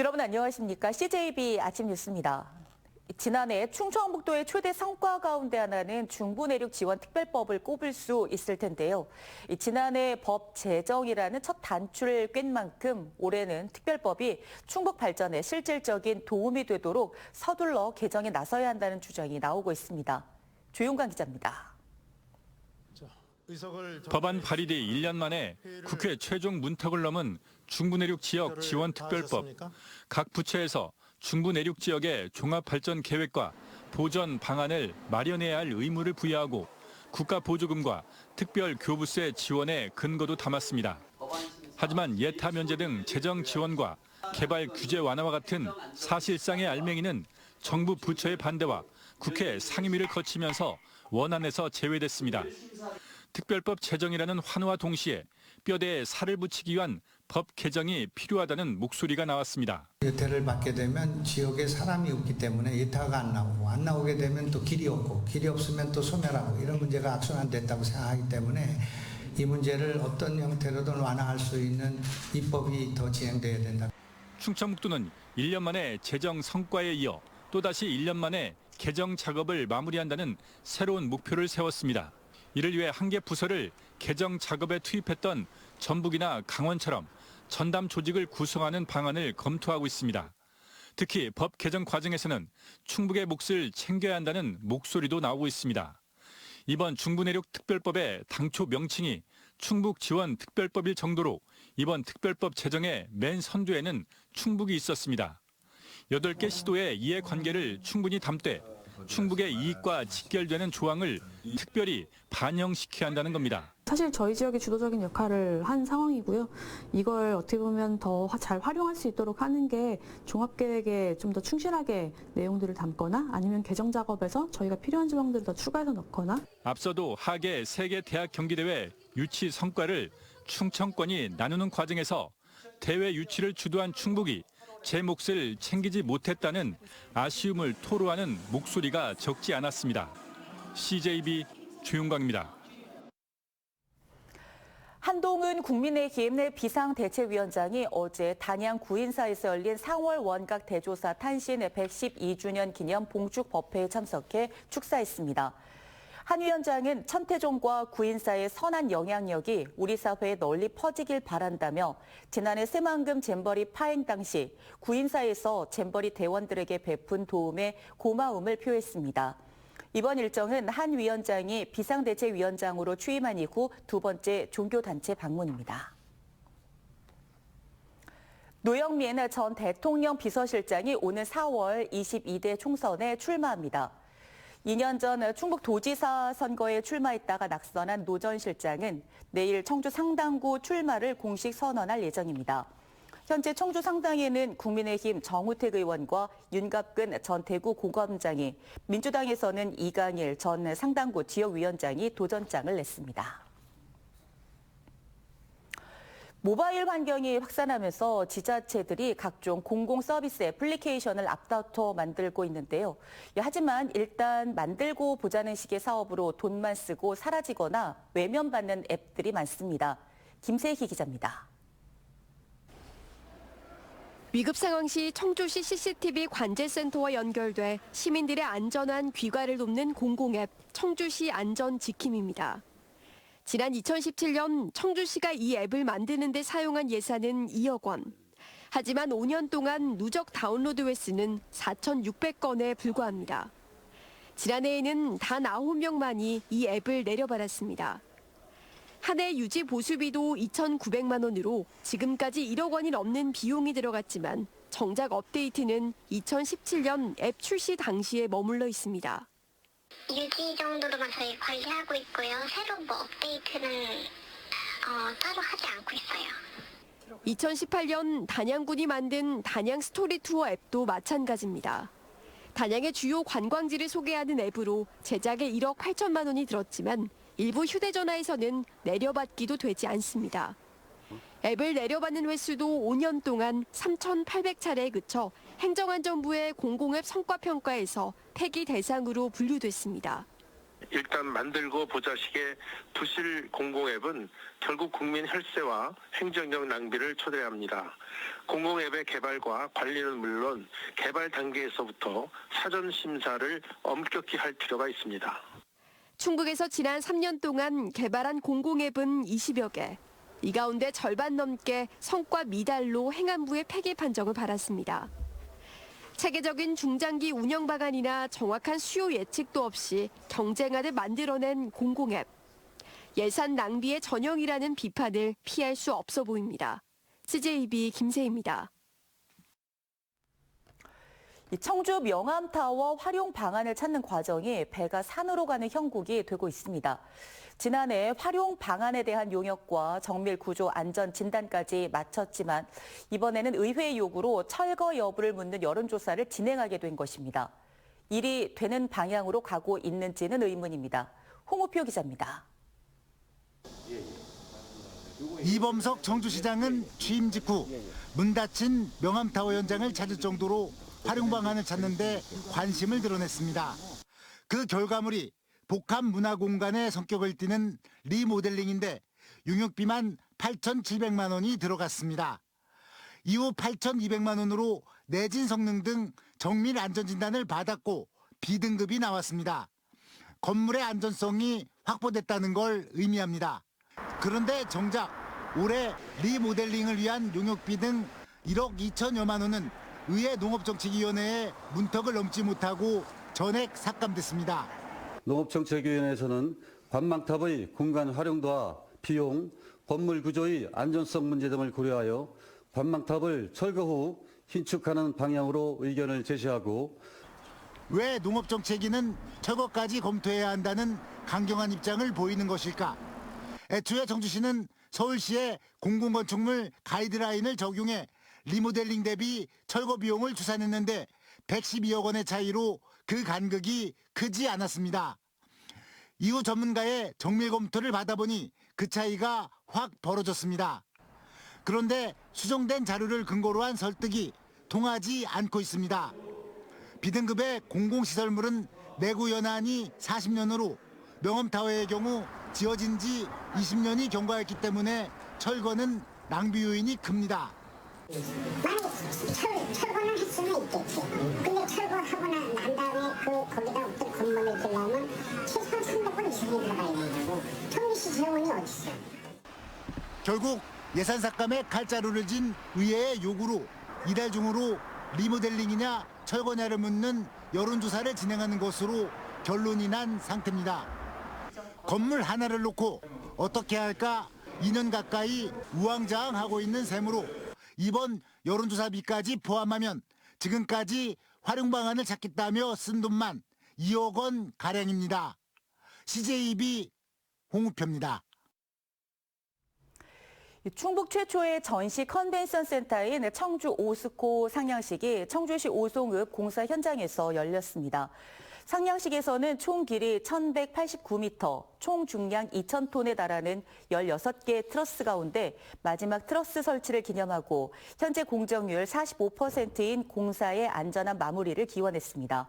여러분 안녕하십니까? CJB 아침 뉴스입니다. 지난해 충청북도의 최대 성과 가운데 하나는 중부내륙 지원 특별법을 꼽을 수 있을 텐데요. 지난해 법 제정이라는 첫 단추를 꿰는 만큼 올해는 특별법이 충북 발전에 실질적인 도움이 되도록 서둘러 개정에 나서야 한다는 주장이 나오고 있습니다. 조용관 기자입니다. 법안 발의뒤 1년 만에 국회 최종 문턱을 넘은 중부내륙 지역 지원 특별법. 각 부처에서 중부내륙 지역의 종합발전 계획과 보전 방안을 마련해야 할 의무를 부여하고 국가 보조금과 특별 교부세 지원의 근거도 담았습니다. 하지만 예타 면제 등 재정 지원과 개발 규제 완화와 같은 사실상의 알맹이는 정부 부처의 반대와 국회 상임위를 거치면서 원안에서 제외됐습니다. 특별법 제정이라는 환호와 동시에 뼈대에 살을 붙이기 위한 법 개정이 필요하다는 목소리가 나왔습니다. 예타를 받게 되면 지역에 사람이 없기 때문에 예타가 안 나오게 되면 또 길이 없고 길이 없으면 또 소멸하고 이런 문제가 악순환됐다고 생각하기 때문에 이 문제를 어떤 형태로든 완화할 수 있는 입법이 더 진행돼야 된다. 충청북도는 1년 만에 재정 성과에 이어 또다시 1년 만에 개정 작업을 마무리한다는 새로운 목표를 세웠습니다. 이를 위해 한 개 부서를 개정 작업에 투입했던 전북이나 강원처럼 전담 조직을 구성하는 방안을 검토하고 있습니다. 특히 법 개정 과정에서는 충북의 몫을 챙겨야 한다는 목소리도 나오고 있습니다. 이번 중부내륙 특별법의 당초 명칭이 충북지원특별법일 정도로 이번 특별법 제정의 맨 선두에는 충북이 있었습니다. 8개 시도의 이해관계를 충분히 담되 충북의 이익과 직결되는 조항을 특별히 반영시켜야 한다는 겁니다. 사실 저희 지역이 주도적인 역할을 한 상황이고요. 이걸 어떻게 보면 더 잘 활용할 수 있도록 하는 게 종합계획에 좀 더 충실하게 내용들을 담거나 아니면 개정 작업에서 저희가 필요한 지방들을 더 추가해서 넣거나. 앞서도 하계 세계 대학 경기대회 유치 성과를 충청권이 나누는 과정에서 대회 유치를 주도한 충북이 제 몫을 챙기지 못했다는 아쉬움을 토로하는 목소리가 적지 않았습니다. CJB 조용광입니다. 한동훈 국민의힘 내 비상대책위원장이 어제 단양 구인사에서 열린 4월 원각 대조사 탄신 112주년 기념 봉축 법회에 참석해 축사했습니다. 한 위원장은 천태종과 구인사의 선한 영향력이 우리 사회에 널리 퍼지길 바란다며 지난해 새만금 잼버리 파행 당시 구인사에서 잼버리 대원들에게 베푼 도움에 고마움을 표했습니다. 이번 일정은 한 위원장이 비상대책위원장으로 취임한 이후 두 번째 종교단체 방문입니다. 노영민 전 대통령 비서실장이 오는 4월 22대 총선에 출마합니다. 2년 전 충북도지사 선거에 출마했다가 낙선한 노 전 실장은 내일 청주 상당구 출마를 공식 선언할 예정입니다. 현재 청주 상당에는 국민의힘 정우택 의원과 윤갑근 전 대구 고검장이, 민주당에서는 이강일 전 상당구 지역위원장이 도전장을 냈습니다. 모바일 환경이 확산하면서 지자체들이 각종 공공서비스 애플리케이션을 앞다퉈 만들고 있는데요. 하지만 일단 만들고 보자는 식의 사업으로 돈만 쓰고 사라지거나 외면받는 앱들이 많습니다. 김세희 기자입니다. 위급 상황 시 청주시 CCTV 관제센터와 연결돼 시민들의 안전한 귀가를 돕는 공공앱 청주시 안전지킴입니다. 지난 2017년 청주시가 이 앱을 만드는 데 사용한 예산은 2억 원. 하지만 5년 동안 누적 다운로드 횟수는 4,600건에 불과합니다. 지난해에는 단 9명만이 이 앱을 내려받았습니다. 한 해 유지 보수비도 2,900만 원으로 지금까지 1억 원이 넘는 비용이 들어갔지만 정작 업데이트는 2017년 앱 출시 당시에 머물러 있습니다. 유지 정도로만 저희 관리하고 있고요. 새로 업데이트는 따로 하지 않고 있어요. 2018년 단양군이 만든 단양 스토리 투어 앱도 마찬가지입니다. 단양의 주요 관광지를 소개하는 앱으로 제작에 1억 8천만 원이 들었지만 일부 휴대전화에서는 내려받기도 되지 않습니다. 앱을 내려받는 횟수도 5년 동안 3,800차례에 그쳐 행정안전부의 공공앱 성과평가에서 폐기 대상으로 분류됐습니다. 일단 만들고 보자식의 부실 공공앱은 결국 국민 혈세와 행정력 낭비를 초래합니다. 공공앱의 개발과 관리는 물론 개발 단계에서부터 사전 심사를 엄격히 할 필요가 있습니다. 충북에서 지난 3년 동안 개발한 공공앱은 20여 개. 이 가운데 절반 넘게 성과 미달로 행안부의 폐기 판정을 받았습니다. 체계적인 중장기 운영 방안이나 정확한 수요 예측도 없이 경쟁하듯 만들어낸 공공앱. 예산 낭비의 전형이라는 비판을 피할 수 없어 보입니다. CJB 김세희입니다. 청주 명암타워 활용 방안을 찾는 과정이 배가 산으로 가는 형국이 되고 있습니다. 지난해 활용 방안에 대한 용역과 정밀 구조 안전 진단까지 마쳤지만 이번에는 의회의 요구로 철거 여부를 묻는 여론조사를 진행하게 된 것입니다. 일이 되는 방향으로 가고 있는지는 의문입니다. 홍우표 기자입니다. 이범석 청주시장은 취임 직후 문 닫힌 명암타워 현장을 찾을 정도로 활용 방안을 찾는데 관심을 드러냈습니다. 그 결과물이 복합문화공간의 성격을 띠는 리모델링인데 용역비만 8,700만 원이 들어갔습니다. 이후 8,200만 원으로 내진 성능 등 정밀 안전진단을 받았고 B등급이 나왔습니다. 건물의 안전성이 확보됐다는 걸 의미합니다. 그런데 정작 올해 리모델링을 위한 용역비 등 1억 2천여만 원은 의회 농업정책위원회에 문턱을 넘지 못하고 전액 삭감됐습니다. 농업정책위원회에서는 관망탑의 공간 활용도와 비용, 건물 구조의 안전성 문제 등을 고려하여 관망탑을 철거 후 신축하는 방향으로 의견을 제시하고 왜 농업정책위는 철거까지 검토해야 한다는 강경한 입장을 보이는 것일까? 애초에 청주시는 서울시의 공공건축물 가이드라인을 적용해 리모델링 대비 철거 비용을 추산했는데 112억 원의 차이로 그 간극이 크지 않았습니다. 이후 전문가의 정밀 검토를 받아보니 그 차이가 확 벌어졌습니다. 그런데 수정된 자료를 근거로 한 설득이 통하지 않고 있습니다. B등급의 공공시설물은 내구 연한이 40년으로 명암타워의 경우 지어진 지 20년이 경과했기 때문에 철거는 낭비 요인이 큽니다. 만약 철거는 했으면 있겠지. 근데 철거하고 난 다음에 거기다 어떤 건물을 지으려면 최소한 300원 이상이 들어가야 된다고. 청주시 재원이 어디 있어? 결국 예산 삭감에 칼자루를 진 의회의 요구로 이달 중으로 리모델링이냐 철거냐를 묻는 여론조사를 진행하는 것으로 결론이 난 상태입니다. 건물 하나를 놓고 어떻게 할까 2년 가까이 우왕좌왕하고 있는 셈으로 이번 여론조사비까지 포함하면 지금까지 활용 방안을 찾겠다며 쓴 돈만 2억 원 가량입니다. CJB 홍우표입니다. 충북 최초의 전시 컨벤션 센터인 청주 오스코 상냥식이 청주시 오송읍 공사 현장에서 열렸습니다. 상냥식에서는 총 길이 1,189m, 총 중량 2,000톤에 달하는 16개 트러스 가운데 마지막 트러스 설치를 기념하고 현재 공정률 45%인 공사의 안전한 마무리를 기원했습니다.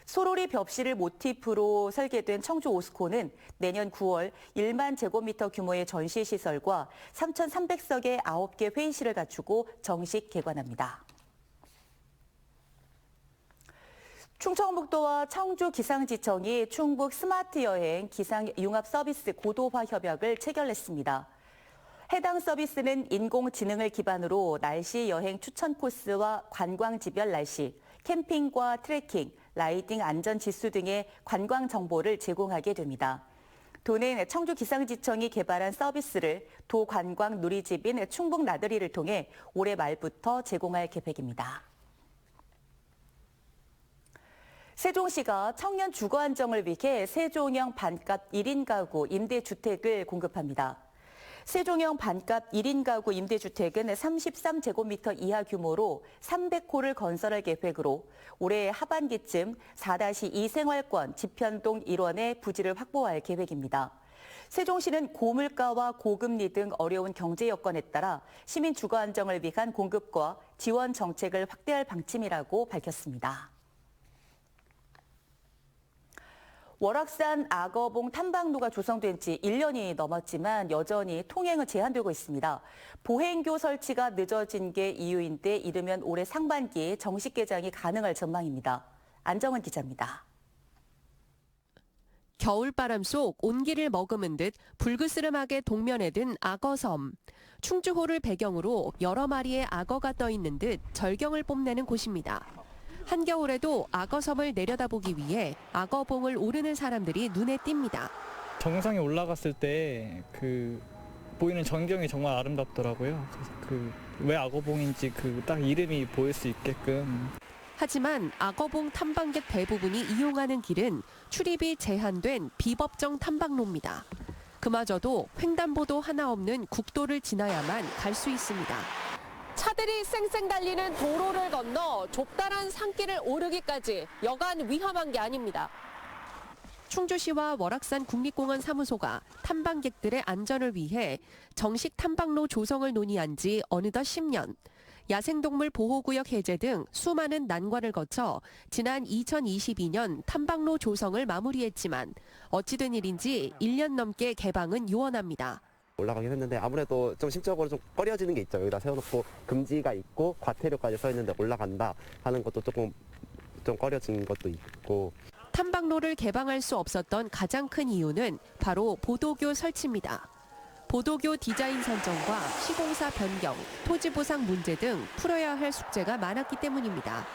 소로리 벽실을 모티프로 설계된 청주 오스코는 내년 9월 1만 제곱미터 규모의 전시시설과 3,300석의 9개 회의실을 갖추고 정식 개관합니다. 충청북도와 청주기상지청이 충북 스마트 여행 기상융합 서비스 고도화 협약을 체결했습니다. 해당 서비스는 인공지능을 기반으로 날씨 여행 추천 코스와 관광지별 날씨, 캠핑과 트레킹, 라이딩 안전 지수 등의 관광 정보를 제공하게 됩니다. 도는 청주기상지청이 개발한 서비스를 도관광 누리집인 충북 나들이를 통해 올해 말부터 제공할 계획입니다. 세종시가 청년 주거 안정을 위해 세종형 반값 1인 가구 임대주택을 공급합니다. 세종형 반값 1인 가구 임대주택은 33제곱미터 이하 규모로 300호를 건설할 계획으로 올해 하반기쯤 4-2 생활권 지편동 1원의 부지를 확보할 계획입니다. 세종시는 고물가와 고금리 등 어려운 경제 여건에 따라 시민 주거 안정을 위한 공급과 지원 정책을 확대할 방침이라고 밝혔습니다. 월악산 악어봉 탐방로가 조성된 지 1년이 넘었지만 여전히 통행은 제한되고 있습니다. 보행교 설치가 늦어진 게 이유인데 이르면 올해 상반기에 정식 개장이 가능할 전망입니다. 안정은 기자입니다. 겨울바람 속 온기를 머금은 듯 불그스름하게 동면에 든 악어섬. 충주호를 배경으로 여러 마리의 악어가 떠 있는 듯 절경을 뽐내는 곳입니다. 한겨울에도 악어섬을 내려다보기 위해 악어봉을 오르는 사람들이 눈에 띕니다. 정상에 올라갔을 때 보이는 전경이 정말 아름답더라고요. 그래서 왜 악어봉인지 딱 이름이 보일 수 있게끔. 하지만 악어봉 탐방객 대부분이 이용하는 길은 출입이 제한된 비법정 탐방로입니다. 그마저도 횡단보도 하나 없는 국도를 지나야만 갈 수 있습니다. 차들이 쌩쌩 달리는 도로를 건너 좁다란 산길을 오르기까지 여간 위험한 게 아닙니다. 충주시와 월악산 국립공원 사무소가 탐방객들의 안전을 위해 정식 탐방로 조성을 논의한 지 어느덧 10년. 야생동물 보호구역 해제 등 수많은 난관을 거쳐 지난 2022년 탐방로 조성을 마무리했지만 어찌된 일인지 1년 넘게 개방은 요원합니다. 올라가긴 했는데 아무래도 좀 심적으로 좀 꺼려지는 게 있죠. 여기다 세워놓고 금지가 있고 과태료까지 써 있는데 올라간다 하는 것도 조금 좀 꺼려진 것도 있고. 탐방로를 개방할 수 없었던 가장 큰 이유는 바로 보도교 설치입니다. 보도교 디자인 선정과 시공사 변경, 토지 보상 문제 등 풀어야 할 숙제가 많았기 때문입니다.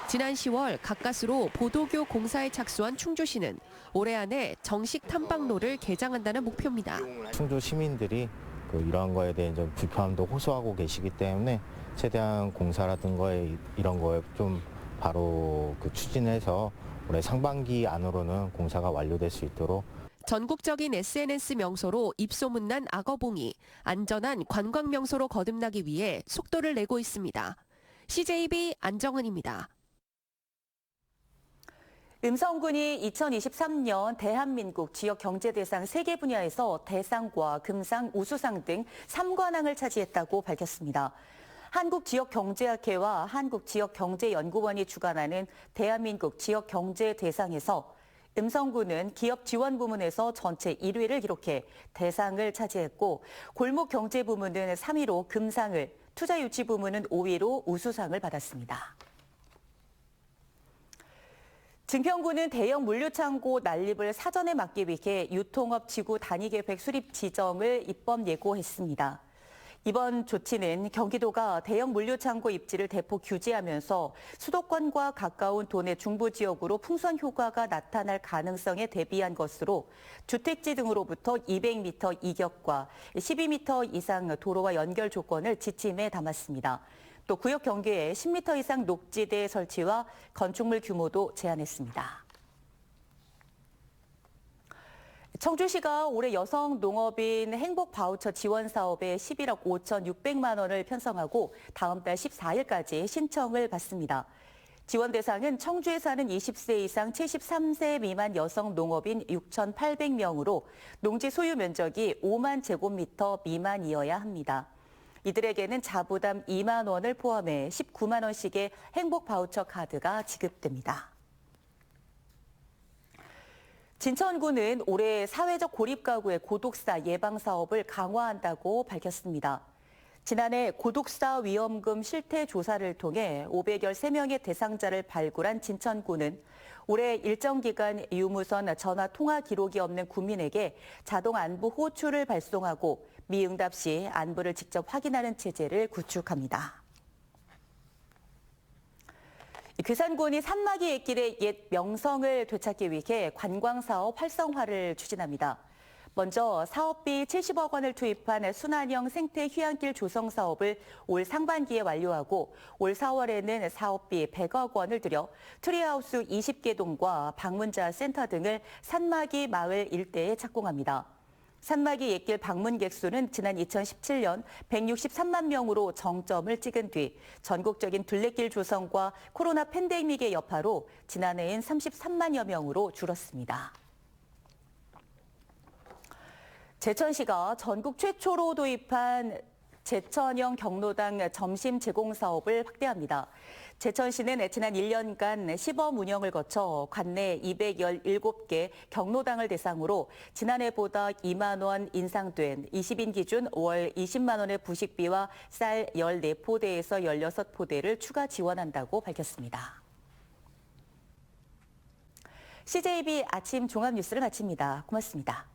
지난 10월 가까스로 보도교 공사에 착수한 충주시는 올해 안에 정식 탐방로를 개장한다는 목표입니다. 충주 시민들이 이러한 거에 대한 좀 불편함도 호소하고 계시기 때문에 최대한 공사라든가 이런 거에 좀 바로 추진해서 올해 상반기 안으로는 공사가 완료될 수 있도록. 전국적인 SNS 명소로 입소문난 악어봉이 안전한 관광 명소로 거듭나기 위해 속도를 내고 있습니다. CJB 안정은입니다. 음성군이 2023년 대한민국 지역경제대상 3개 분야에서 대상과 금상, 우수상 등 3관왕을 차지했다고 밝혔습니다. 한국지역경제학회와 한국지역경제연구원이 주관하는 대한민국 지역경제대상에서 음성군은 기업 지원 부문에서 전체 1위를 기록해 대상을 차지했고 골목경제 부문은 3위로 금상을, 투자유치 부문은 5위로 우수상을 받았습니다. 증평군은 대형 물류창고 난립을 사전에 막기 위해 유통업 지구 단위계획 수립 지정을 입법 예고했습니다. 이번 조치는 경기도가 대형 물류창고 입지를 대폭 규제하면서 수도권과 가까운 도내 중부 지역으로 풍선 효과가 나타날 가능성에 대비한 것으로 주택지 등으로부터 200m 이격과 12m 이상 도로와 연결 조건을 지침에 담았습니다. 또 구역 경계에 10m 이상 녹지대 설치와 건축물 규모도 제한했습니다. 청주시가 올해 여성 농업인 행복 바우처 지원 사업에 11억 5,600만 원을 편성하고 다음 달 14일까지 신청을 받습니다. 지원 대상은 청주에 사는 20세 이상 73세 미만 여성 농업인 6,800명으로 농지 소유 면적이 5만 제곱미터 미만이어야 합니다. 이들에게는 자부담 2만 원을 포함해 19만 원씩의 행복 바우처 카드가 지급됩니다. 진천구는 올해 사회적 고립 가구의 고독사 예방 사업을 강화한다고 밝혔습니다. 지난해 고독사 위험금 실태 조사를 통해 513명의 대상자를 발굴한 진천구는 올해 일정 기간 유무선 전화 통화 기록이 없는 국민에게 자동 안부 호출을 발송하고 미응답 시 안부를 직접 확인하는 체제를 구축합니다. 괴산군이 산막이 옛길의 옛 명성을 되찾기 위해 관광사업 활성화를 추진합니다. 먼저 사업비 70억 원을 투입한 순환형 생태 휴양길 조성 사업을 올 상반기에 완료하고 올 4월에는 사업비 100억 원을 들여 트리하우스 20개 동과 방문자 센터 등을 산막이 마을 일대에 착공합니다. 산막이 옛길 방문객 수는 지난 2017년 163만 명으로 정점을 찍은 뒤 전국적인 둘레길 조성과 코로나 팬데믹의 여파로 지난해엔 33만여 명으로 줄었습니다. 제천시가 전국 최초로 도입한 제천형 경로당 점심 제공 사업을 확대합니다. 제천시는 지난 1년간 시범 운영을 거쳐 관내 217개 경로당을 대상으로 지난해보다 2만 원 인상된 20인 기준 월 20만 원의 부식비와 쌀 14포대에서 16포대를 추가 지원한다고 밝혔습니다. CJB 아침 종합뉴스를 마칩니다. 고맙습니다.